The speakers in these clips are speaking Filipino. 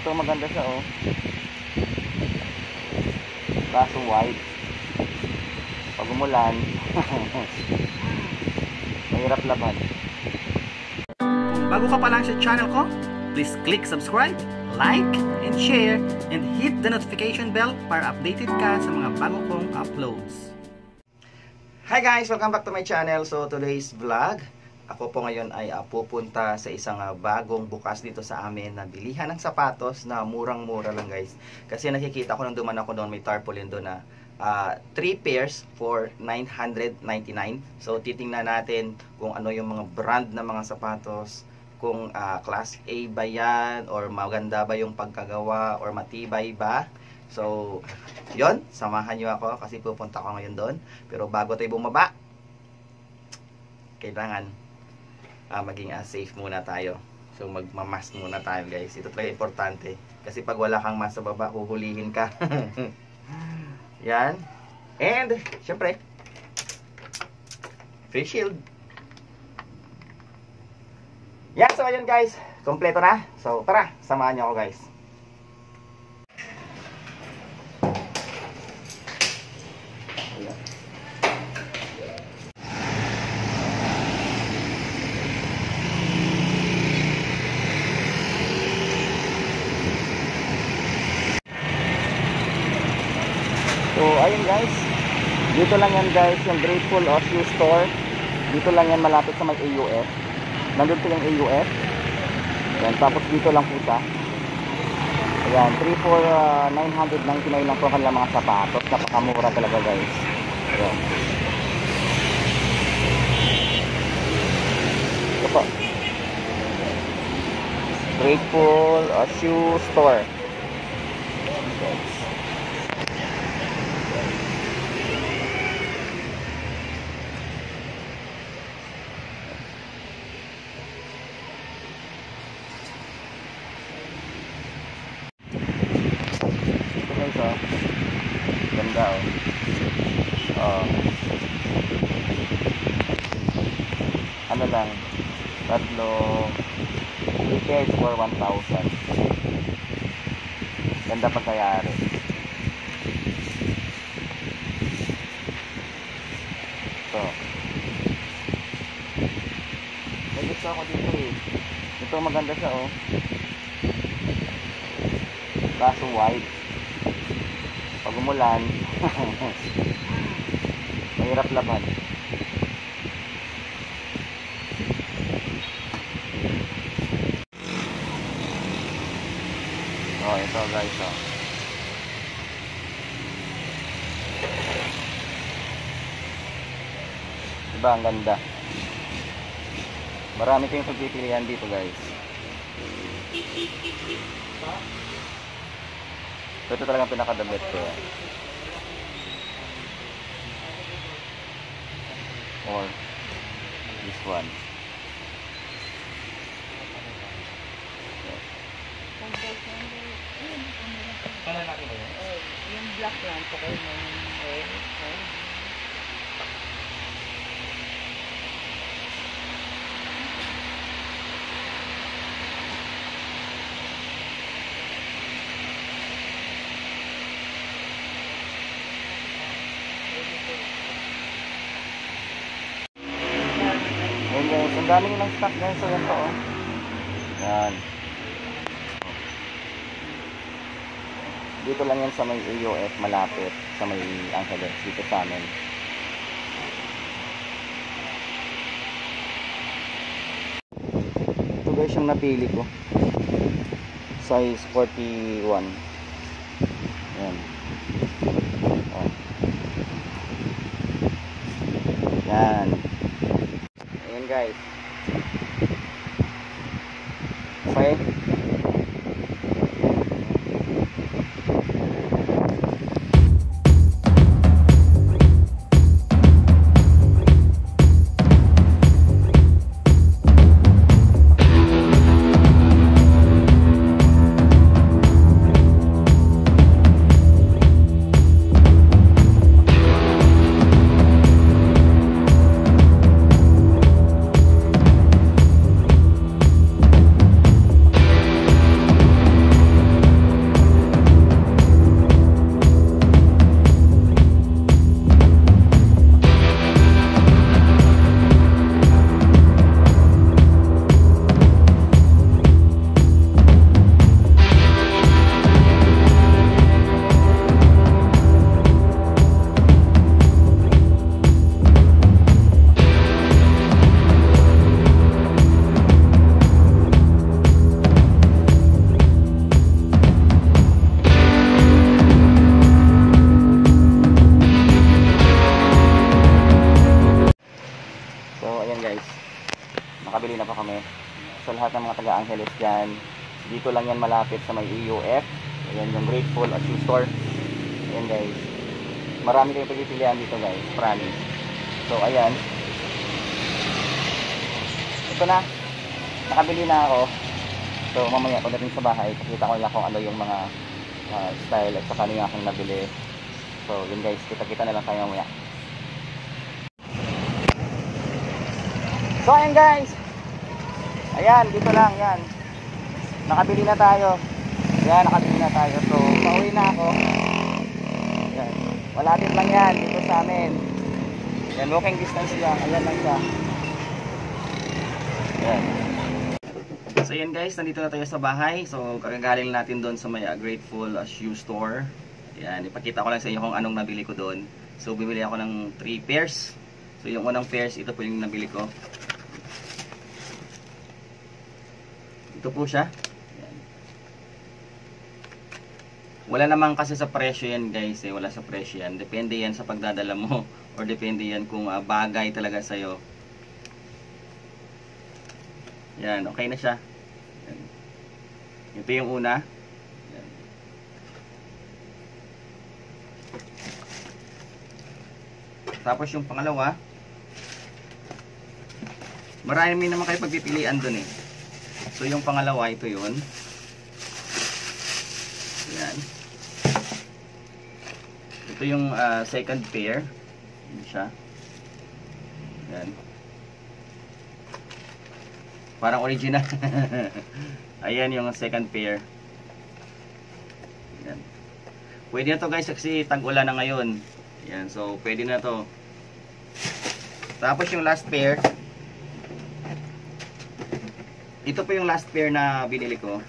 Ito maganda siya, oh. Kaso white. Pag umulan, mahirap laban. Kung bago ka pa lang sa channel ko, please click subscribe, like, and share, and hit the notification bell para updated ka sa mga bago kong uploads. Hi guys! Welcome back to my channel. So today's vlog, ako po ngayon ay pupunta sa isang bagong bukas dito sa amin na bilihan ng sapatos na murang-mura lang guys. Kasi nakikita ko nung duman ako doon, may tarpaulin doon na 3 pairs for 999. So titingnan natin kung ano yung mga brand na mga sapatos, kung class A ba yan, or maganda ba yung pagkagawa, or matibay ba. So yon, samahan nyo ako kasi pupunta ko ngayon doon. Pero bago tayo bumaba, kailangan maging safe muna tayo. So magmamask muna tayo guys. Ito talaga importante. Kasi pag wala kang mask sa baba, huhulihin ka. Yan. And syempre, face shield. Yan, so ayun guys, kompleto na. So tara, samahan niyo ako guys. So ayun guys, dito lang yan guys, yung Grateful Shoe Store. Dito lang yan, malapit sa may AUF. Nandun po yung AUF. Ayan, tapos dito lang po siya. Ayan, 3 for 999 lang po ang kanilang mga sapatos. Napakamura talaga guys. Ayan. Ito po, Grateful Shoe Store. Ganda ano lang, tatlo 3 pairs for 1,000. Ganda pagkayari. So may gusto ako dito eh. Ito maganda siya, oh. Kaso white. Pag umulan, mahirap laban. Oh, ito guys, oh. Diba ang ganda? Marami kayong pagpipilian dito guys. Ito talagang pinaka-the best ko. Or this one. Yung black lang po kayo Ayan guys, ang dami nilang stock guys sa ganito, oh. Yan. Dito lang yan sa may AUF, malapit sa may Angeles, dito sa amin. Ito guys yung napili ko, size 41. Yan. Oh. Yan. Ayan guys. Okay. mga taga Angeles dyan, dito lang yan malapit sa may EUF. Ayan yung Grateful Shoe Store. Ayan guys, marami kayong pagpipilian dito guys, promise. So ayan, ito na, nakabili na ako. So mamaya pagdating sa bahay, pakita ko lang kung ano yung mga style at saka ano yung aking nabili. So yun guys, kita-kita na lang tayo mamaya. So ayan guys, ayan dito lang, yan, nakabili na tayo. Ayan, nakabili na tayo. So pauwi na ako. Ayan, malapit lang yan dito sa amin. Ayan, walking distance lang, ayan lang siya. Ayan. So ayan guys, nandito na tayo sa bahay. So kakagaling natin doon sa may Grateful Shoe Store. Ayan, ipakita ko lang sa inyo kung anong nabili ko doon. So bibili ako ng 3 pairs. So yung unang pairs, ito po yung nabili ko. Ito po siya. Ayan. Wala naman kasi sa presyo yan guys, wala sa presyo yan. Depende yan sa pagdadala mo or depende yan kung bagay talaga sa'yo. Yan, okay na siya. Yan. Ito yung una. Yan. Tapos yung pangalawa, marami naman kayo pagpipilian dun eh. So yung pangalawa, ito yun. Yan. Ito yung second pair. Yan siya. Yan. Parang original. Ayan yung second pair. Yan. Pwede na to guys kasi tag-ulan na ngayon. Yan, so pwede na to. Tapos yung last pair, ito po yung last pair na binili ko.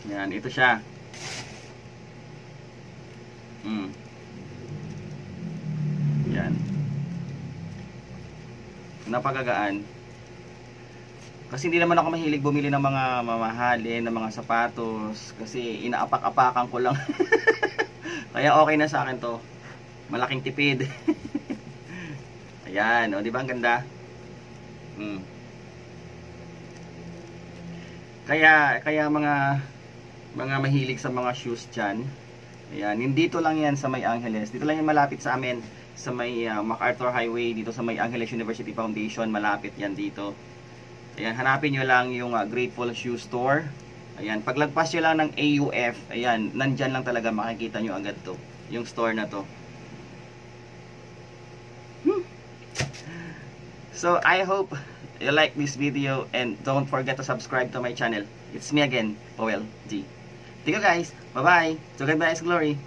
Yan, ito siya. Yan. Napagagaan. Kasi hindi naman ako mahilig bumili ng mga mamahalin, ng mga sapatos. Kasi inaapak-apakan ko lang. Kaya okay na sa akin to. Malaking tipid. Ayan, o, di ba ang ganda? Kaya mga mahilig sa mga shoes dyan, ayan, dito lang yan sa may Angeles. Dito lang yan malapit sa amin sa may MacArthur Highway, dito sa may Angeles University Foundation. Malapit yan dito. Ayan, hanapin nyo lang yung Grateful Shoe Store. Ayan, paglagpas nyo lang ng AUF, ayan, nandyan lang talaga makikita nyo agad to, yung store na to. So I hope you like this video and don't forget to subscribe to my channel. It's me again, Powell G. Thank you guys. Bye bye. To God bless glory.